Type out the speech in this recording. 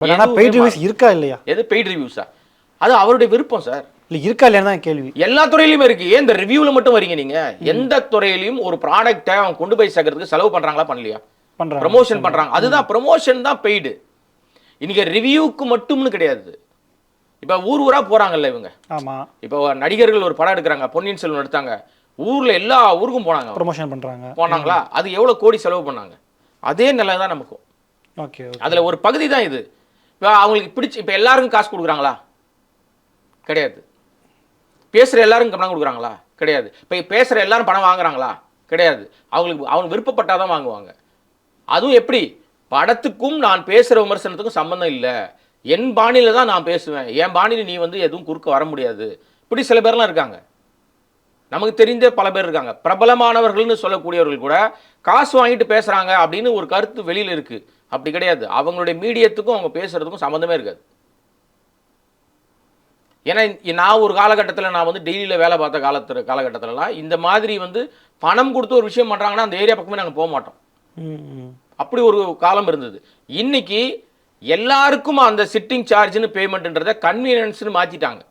But ஆனால் paid reviews இருக்கா இல்லையா? எது பெய்ட் ரிவ்யூஸா? அது அவருடைய விருப்பம் சார். இல்லை இருக்கா இல்லையா தான் கேள்வி. எல்லா துறையிலுமே இருக்கு. ஏன் இந்த ரிவ்யூவில் மட்டும் வரீங்க நீங்க? எந்த துறையிலையும் ஒரு ப்ராடக்ட்டை அவங்க கொண்டு போய் சேர்க்கறதுக்கு செலவு பண்றாங்களா பண்ணலையா? பண்றாங்க, ப்ரமோஷன் பண்றாங்க. அதுதான் ப்ரமோஷன் தான் பெய்டு. இன்னைக்கு ரிவ்யூக்கு மட்டும்னு கிடையாது. இப்போ ஊர் ஊரா போறாங்கல்ல இவங்க. ஆமா. இப்போ நடிகர்கள் ஒரு படம் எடுக்கிறாங்க, பொன்னியின் செல்வன் எடுத்தாங்க, ஊர்ல எல்லா ஊருக்கும் போனாங்க, ப்ரமோஷன் பண்றாங்க. போனாங்களா? அது எவ்வளவு கோடி செலவு பண்ணாங்க? அதே நிலை தான் நமக்கும். ஓகே. அதுல ஒரு பகுதி தான் இது. இப்போ அவங்களுக்கு பிடிச்சி இப்போ எல்லாருக்கும் காசு கொடுக்குறாங்களா? கிடையாது. பேசுற எல்லாரும் பணம் கொடுக்குறாங்களா? கிடையாது. இப்போ பேசுற எல்லாரும் பணம் வாங்குறாங்களா? கிடையாது. அவங்க விருப்பப்பட்டாதான் வாங்குவாங்க. அதுவும் எப்படி? படத்துக்கும் நான் பேசுற விமர்சனத்துக்கும் சம்பந்தம் இல்லை, என் பாணியில தான் நான் பேசுவேன், என் பாணியில நீ வந்து எதுவும் குறுக்க வர முடியாது. இப்படி சில பேர்லாம் இருக்காங்க, நமக்கு தெரிஞ்ச பல பேர் இருக்காங்க. பிரபலமானவர்கள்னு சொல்லக்கூடியவர்கள் கூட காசு வாங்கிட்டு பேசுறாங்க அப்படின்னு ஒரு கருத்து வெளியில இருக்கு. அப்படி கிடையாது. அவங்களுடைய மீடியத்துக்கும் அவங்க பேசுறதுக்கும் சம்பந்தமே இருக்காது. ஏன்னா நான் ஒரு காலகட்டத்தில் நான் வந்து டெய்லியில் வேலை பார்த்த காலகட்டத்திலலாம் இந்த மாதிரி வந்து பணம் கொடுத்து ஒரு விஷயம் பண்ணுறாங்கன்னா அந்த ஏரியா பக்கமே நாங்கள் போக மாட்டோம். அப்படி ஒரு காலம் இருந்தது. இன்னைக்கு எல்லாருக்கும் அந்த சிட்டிங் சார்ஜ்னு பேமெண்ட்ன்றதை கன்வீனியன்ஸ்னு மாற்றிட்டாங்க.